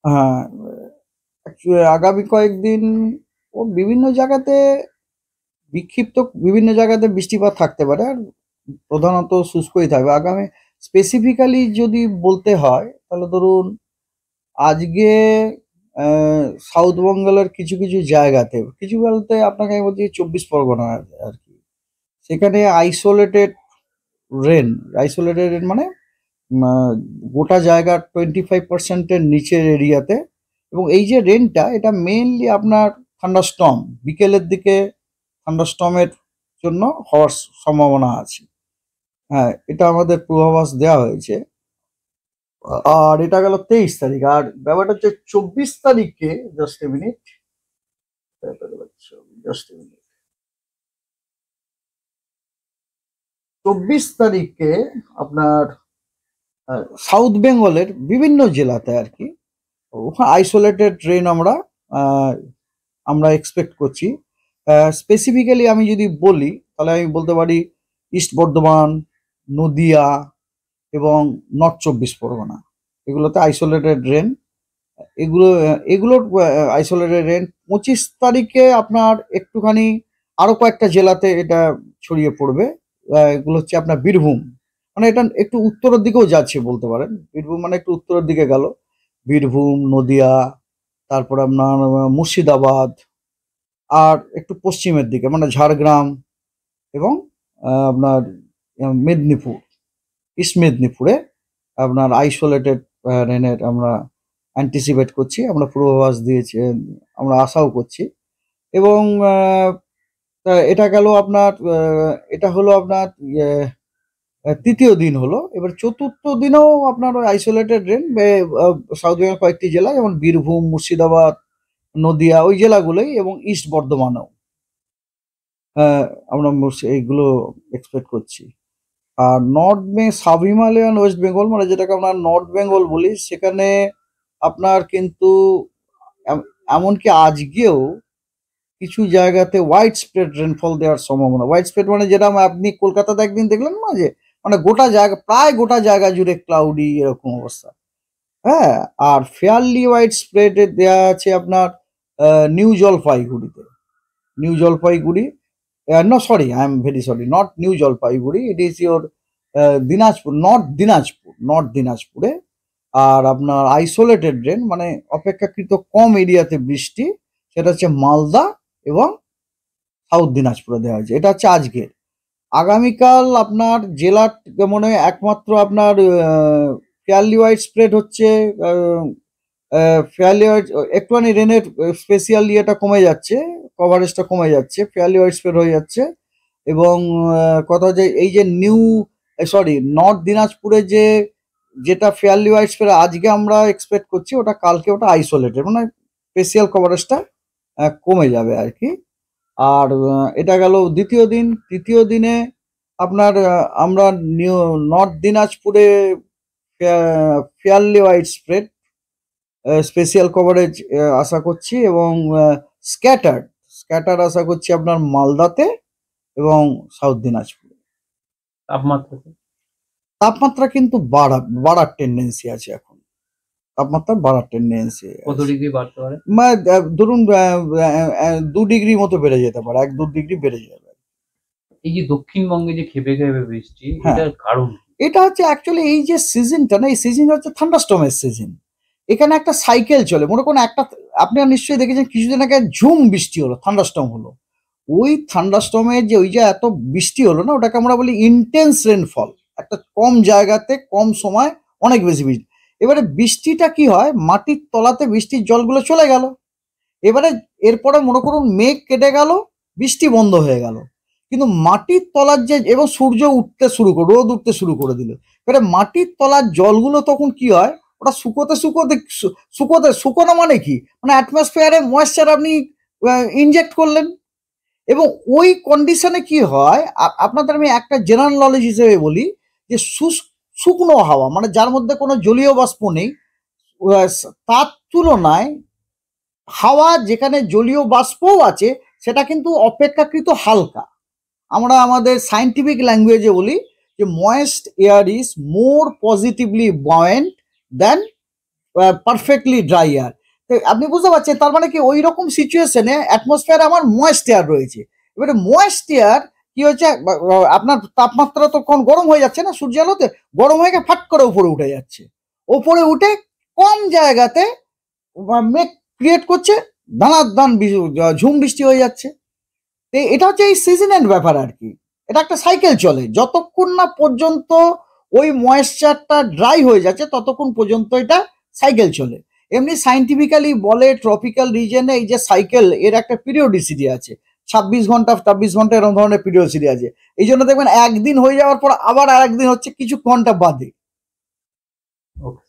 হ্যাঁ, আগামী কয়েকদিন ও বিভিন্ন জায়গাতে বিক্ষিপ্ত বিভিন্ন জায়গাতে বৃষ্টিপাত থাকতে পারে, আর প্রধানত শুষ্কই থাকবে আগামী। স্পেসিফিক্যালি যদি বলতে হয় তাহলে ধরুন আজকে সাউথ বেঙ্গলের কিছু কিছু জায়গাতে, কিছু বলতে আপনাকে আমি বলছি 24 পরগনা আর কি, সেখানে আইসোলেটেড রেন মানে আহ, গোটা জায়গার 25%-এর নিচের এরিয়াতে। এবং এই যে রেনটা, এটা মেইনলি আপনার থান্ডারস্টর্ম বিকেলের দিকে থান্ডারস্টর্মের জন্য হওয়ার সম্ভাবনা আছে। হ্যাঁ, এটা আমাদের পূর্বাভাস দেওয়া হয়েছে। আর এটা গেল 23 তারিখ। আর ব্যাপারটা হচ্ছে 24 তারিখে, just a minute, just a minute, 24 তারিখে আপনার সাউথ বেঙ্গলের বিভিন্ন জেলাতে আর কি ওখানে আইসোলেটেড ট্রেন আহ, আমরা এক্সপেক্ট করছি। স্পেসিফিক্যালি আমি যদি বলি তাহলে আমি বলতে পারি ইস্ট বর্ধমান, নদিয়া এবং নর্থ 24 পরগনা, এগুলোতে আইসোলেটেড রেন। এগুলোর আইসোলেটেড রেন 25 তারিখে আপনার একটুখানি আরো কয়েকটা জেলাতে এটা ছড়িয়ে পড়বে। এগুলো হচ্ছে আপনার বীরভূম, মানে এটা একটু উত্তরের দিকেও যাচ্ছে বলতে পারেন। বীরভূম মানে একটু উত্তরের দিকে গেল, বীরভূম, নদিয়া, তারপর আপনার মুর্শিদাবাদ, আর একটু পশ্চিমের দিকে মানে ঝাড়গ্রাম এবং আপনার মেদিনীপুর, ইস্ট মেদিনীপুরে আপনার আইসোলেটেড রেনের আমরা অ্যান্টিসিপেট করছি, আমরা পূর্বাভাস দিয়েছি, আমরা আশাও করছি। এবং এটা গেল আপনার এটা হলো আপনার তৃতীয় দিন হলো। এবার চতুর্থ দিনেও আপনার ওই আইসোলেটেড রেন সাউথ বেঙ্গল কয়েকটি জেলা যেমন বীরভূম, মুর্শিদাবাদ, নদিয়া, ওই জেলাগুলোই, এবং ইস্ট বর্ধমানেও আমরা এইগুলো এক্সপেক্ট করছি। আর সাব হিমালয়ান ওয়েস্ট বেঙ্গল মানে যেটাকে আমরা নর্থ বেঙ্গল বলি, সেখানে আপনার কিন্তু এমনকি আজকেও কিছু জায়গাতে হোয়াইট স্প্রেড রেনফল দেওয়ার সম্ভাবনা। হোয়াইট স্প্রেড মানে যেটা আপনি কলকাতাতে একদিন দেখলেন না, যে মানে গোটা জায়গা, প্রায় গোটা জায়গা জুড়ে ক্লাউডি এরকম অবস্থা। হ্যাঁ, আর ফেয়ারলি হোয়াইট স্প্রেড দেওয়া আছে আপনার নিউ জলপাইগুড়িতে। New Jalpaiguri, no sorry, I am very sorry, not New Jalpaiguri, it is your Dinajpur, north দিনাজপুরে। আর আপনার আইসোলেটেড রেন মানে অপেক্ষাকৃত কম এরিয়াতে বৃষ্টি, সেটা হচ্ছে মালদা এবং সাউথ দিনাজপুরে দেওয়া হয়েছে। এটা হচ্ছে আজকের। আগামীকাল আপনার জেলার মনে হয় একমাত্র আপনার ফেয়ারলি ওয়াইড স্প্রেড হচ্ছে, ফেয়ারলি ওয়াইড একটুখানি রেনের স্পেশিয়াল ইয়েটা কমে যাচ্ছে, কভারেজটা কমে যাচ্ছে, ফেয়ারলি ওয়াইড স্প্রেড হয়ে যাচ্ছে। এবং কথা হচ্ছে এই যে নর্থ দিনাজপুরে যেটা ফেয়ারলি ওয়াইড স্প্রেড আজকে আমরা এক্সপেক্ট করছি, ওটা কালকে ওটা আইসোলেটেড মানে স্পেশিয়াল কভারেজটা কমে যাবে আর কি। আর এটা গেল দ্বিতীয় দিন। তৃতীয় দিনে আপনার আমরা নর্থ দিনাজপুরে fairly wide spread special coverage আশা করছি, এবং স্ক্যাটার আশা করছি আপনার মালদাতে এবং সাউথ দিনাজপুরে। তাপমাত্রা কিন্তু বাড়ার টেন্ডেন্সি আছে এখন, তাপমাত্রা বাড়ার টেন্ডেন্সি কত ডিগ্রি বাড়তে পারে? ধরুন 2 ডিগ্রি মতো বেড়ে যেতে পারে, 1-2 ডিগ্রি বেড়ে যাবে। এই যে দক্ষিণবঙ্গে যে খেপে খেপে বৃষ্টি, এটার কারণ? এটা হচ্ছে অ্যাকচুয়ালি এই যে সিজনটা না, এই সিজনটা হচ্ছে থান্ডারস্টর্মের সিজন। এখানে একটা সাইকেল চলে, মনে করুন একটা, আপনারা নিশ্চয়ই দেখেছেন কিছুদিন আগে ঝুম বৃষ্টি হলো, থান্ডারস্টর্ম হলো। ওই থান্ডারস্টর্মের যে ওই যে এত বৃষ্টি হলো না, ওটাকে আমরা বলি ইন্টেন্স রেনফল। একটা কম জায়গাতে কম সময় অনেক বেশি বৃষ্টি। এবারে বৃষ্টিটা কি হয়, মাটির তলাতে বৃষ্টির জলগুলো চলে গেল। এবারে এরপরে মনে করুন মেঘ কেটে গেল, বৃষ্টি বন্ধ হয়ে গেল, কিন্তু মাটির তলার যে, এবং সূর্য উঠতে শুরু করে, রোদ উঠতে শুরু করে দিল। এবারে মাটির তলার জলগুলো তখন কি হয়, ওটা শুকোনো মানে কি, মানে অ্যাটমসফিয়ারে ময়েশ্চার আপনি ইনজেক্ট করলেন। এবং ওই কন্ডিশনে কি হয়, আপনাদের আমি একটা জেনারেল নলেজ হিসেবে বলি, যে শুকনো হাওয়া মানে যার মধ্যে কোনো জলীয় বাষ্প নেই, তার তুলনায় হাওয়া যেখানে জলীয় বাষ্পও আছে সেটা কিন্তু অপেক্ষাকৃত হালকা। আমরা আমাদের সায়েন্টিফিক ল্যাঙ্গুয়েজে বলি যে moist air is more positively buoyant than perfectly dry air. তো আপনি বুঝতে পারছেন, তার মানে কি ওই রকম সিচুয়েশনে অ্যাটমসফিয়ারে আমার ময়েস্ট এয়ার রয়েছে। এবারে ময়েস্ট এয়ার কি হচ্ছে, আপনার তাপমাত্রা তখন গরম হয়ে যাচ্ছে না, সূর্য আলোতে গরম হয়ে গিয়ে ফাট করে উপরে উঠে যাচ্ছে। উপরে উঠে কম জায়গাতে মেঘ ক্রিয়েট করছে, দানার দান ঝুম বৃষ্টি হয়ে যাচ্ছে। তো এটা হচ্ছে এই সিজনের ব্যাপার আর কি। এটা একটা সাইকেল চলে, যতক্ষণ না পর্যন্ত ওই ময়েশ্চারটা ড্রাই হয়ে যাচ্ছে ততক্ষণ পর্যন্ত এটা সাইকেল চলে। এমনি সাইন্টিফিক্যালি বলে ট্রপিক্যাল রিজনে এই যে সাইকেল, এর একটা পিরিয়ডিসিটি আছে, 26 ঘন্টা 23 ঘন্টা এরকম ধরনের পিরিয়ডিসিটি আছে। এই জন্য দেখবেন একদিন হয়ে যাওয়ার পর আবার আর একদিন হচ্ছে কিছু ঘন্টা বাদে। ওকে।